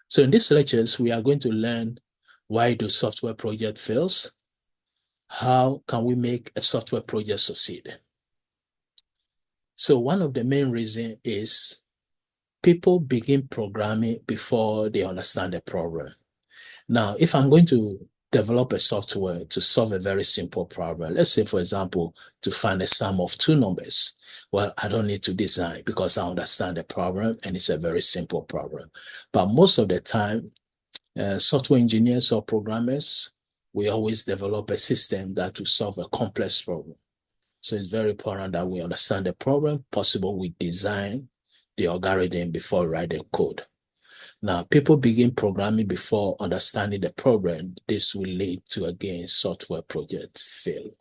So in these lectures, we are going to learn why do software project fails? How can we make a software project succeed? So one of the main reasons is people begin programming before they understand the problem. Now, if I'm going to develop a software to solve a very simple problem, let's say, for example, to find a sum of two numbers, well, I don't need to design because I understand the problem and it's a very simple problem. But most of the time, software engineers or programmers, we always develop a system that will solve a complex problem. So it's very important that we understand the problem. Possible we design the algorithm before we write the code. Now, people begin programming before understanding the problem. This will lead to, again, software project fail.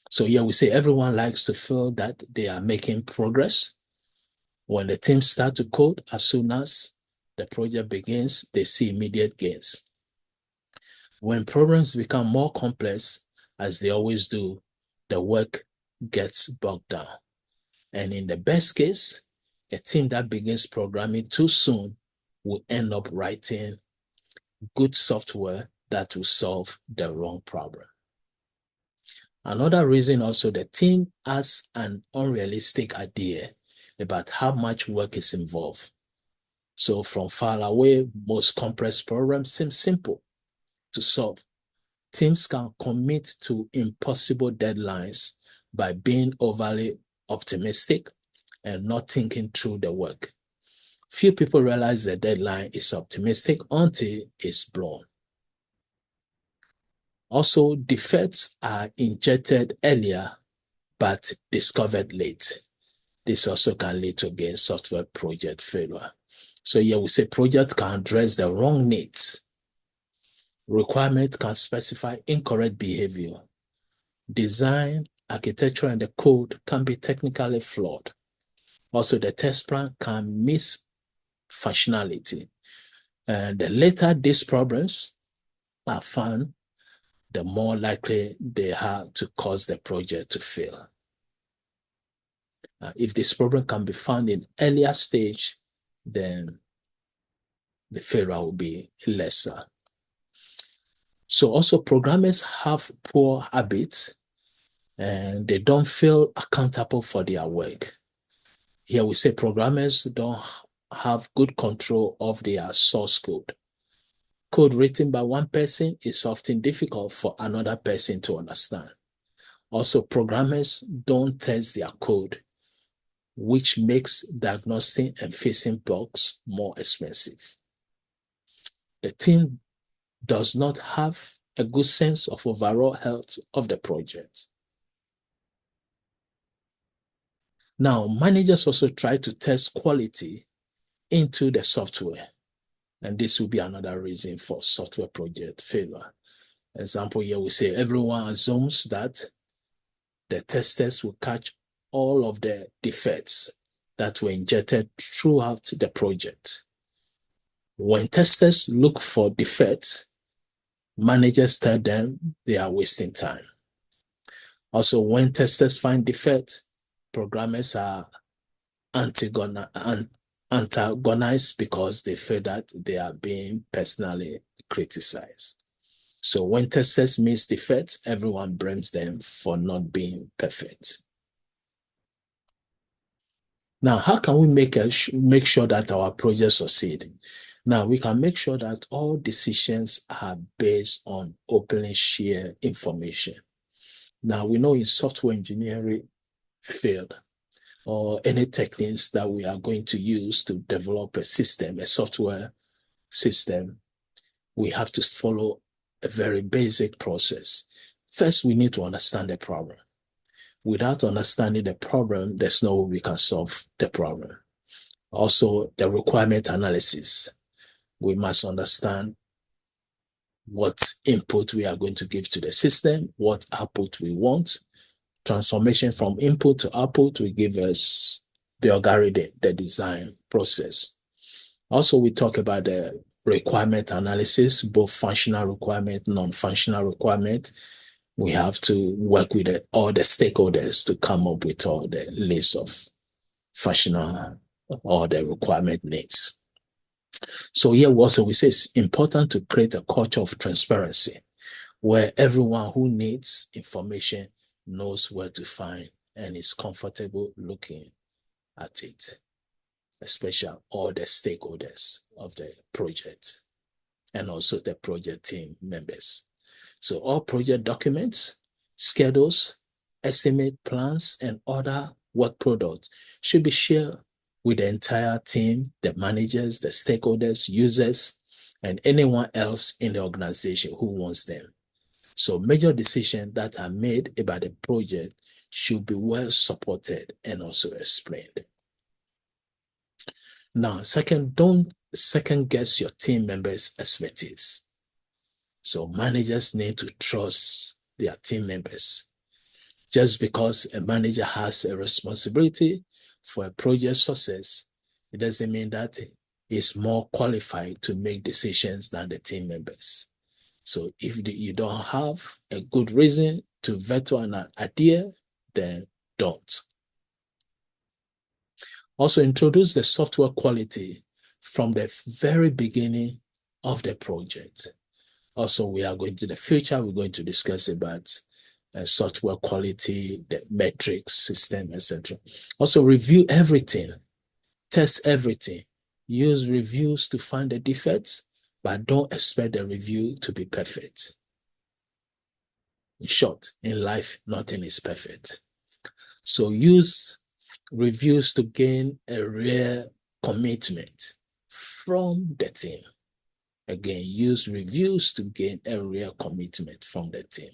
So here we say everyone likes to feel that they are making progress. When the team start to code, as soon as the project begins, they see immediate gains. When problems become more complex, as they always do, the work gets bogged down. And in the best case, a team that begins programming too soon will end up writing good software that will solve the wrong problem. Another reason also, the team has an unrealistic idea about how much work is involved. So from far away, most complex problems seem simple to solve. Teams can commit to impossible deadlines by being overly optimistic and not thinking through the work. Few people realize the deadline is optimistic until it's blown. Also, defects are injected earlier but discovered late. This also can lead to, again, software project failure. So here we say project can address the wrong needs. Requirement can specify incorrect behavior. Design, architecture, and the code can be technically flawed. Also, the test plan can miss functionality. And the later these problems are found, the more likely they are to cause the project to fail. If this problem can be found in earlier stage, then the failure will be lesser. So also programmers have poor habits and they don't feel accountable for their work. Here we say programmers don't have good control of their source code. Code written by one person is often difficult for another person to understand. Also, programmers don't test their code, which makes diagnosing and fixing bugs more expensive. The team does not have a good sense of overall health of the project. Now, managers also try to test quality into the software, and this will be another reason for software project failure. Example here, we say everyone assumes that the testers will catch all of the defects that were injected throughout the project. When testers look for defects, managers tell them they are wasting time. Also, when testers find defect, programmers are antagonized because they feel that they are being personally criticized. So when testers miss defects, everyone blames them for not being perfect. Now, how can we make sure that our project succeed? Now, we can make sure that all decisions are based on openly shared information. Now, we know in software engineering field, or any techniques that we are going to use to develop a system, a software system, we have to follow a very basic process. First, we need to understand the problem. Without understanding the problem, there's no way we can solve the problem. Also, the requirement analysis. We must understand what input we are going to give to the system, what output we want. Transformation from input to output will give us the algorithm, the design process. Also, we talk about the requirement analysis, both functional requirement, non-functional requirement. We have to work with all the stakeholders to come up with all the list of functional or the requirement needs. So here we say it's important to create a culture of transparency where everyone who needs information knows where to find and is comfortable looking at it, especially all the stakeholders of the project and also the project team members. So all project documents, schedules, estimate plans, and other work products should be shared with the entire team, the managers, the stakeholders, users, and anyone else in the organization who wants them. So major decisions that are made about the project should be well supported and also explained. Now, second, don't second guess your team members' expertise. So managers need to trust their team members. Just because a manager has a responsibility for a project success, it doesn't mean that he's more qualified to make decisions than the team members. So if you don't have a good reason to veto an idea, then don't. Also introduce the software quality from the very beginning of the project. Also, we are going to the future, we're going to discuss about software quality, the metrics system, etc. Also, review everything, test everything, use reviews to find the defects, but don't expect the review to be perfect. In short, in life, nothing is perfect. So use reviews to gain a real commitment from the team. Again, use reviews to gain a real commitment from the team.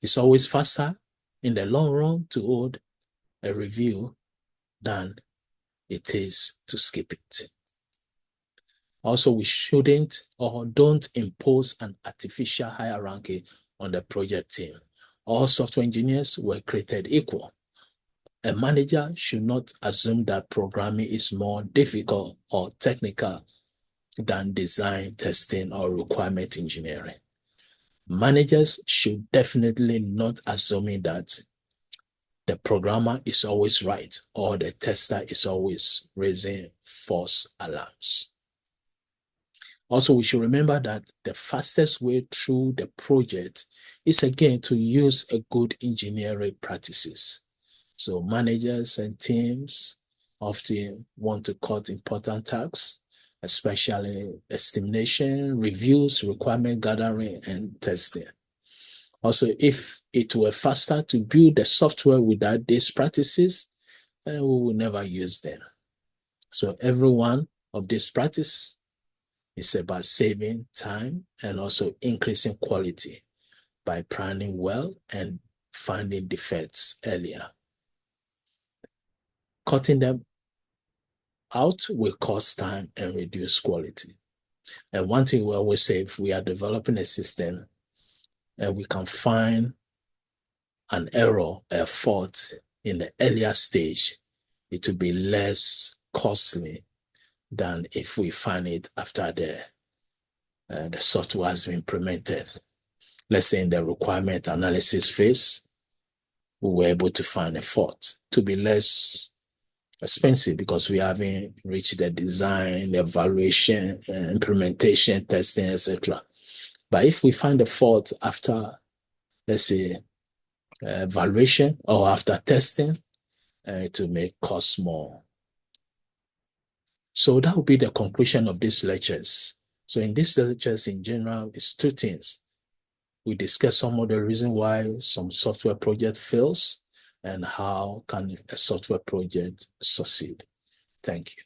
It's always faster in the long run to hold a review than it is to skip it. Also, we shouldn't or don't impose an artificial hierarchy on the project team. All software engineers were created equal. A manager should not assume that programming is more difficult or technical than design, testing, or requirement engineering. Managers should definitely not assume that the programmer is always right or the tester is always raising false alarms. Also, we should remember that the fastest way through the project is again to use a good engineering practices. So managers and teams often want to cut important tasks, especially estimation, reviews, requirement gathering, and testing. Also, if it were faster to build the software without these practices, we will never use them. So every one of these practices is about saving time and also increasing quality by planning well and finding defects earlier. Cutting them out will cost time and reduce quality. And one thing we always say, if we are developing a system and we can find an error, a fault in the earlier stage, it will be less costly than if we find it after the software has been implemented. Let's say in the requirement analysis phase, we were able to find a fault to be less expensive because we haven't reached the design, the evaluation, implementation, testing, etc. But if we find a fault after, let's say, evaluation or after testing, it will make cost more. So that will be the conclusion of these lectures. So in these lectures in general, it's two things. We discuss some of the reasons why some software project fails and how can a software project succeed. Thank you.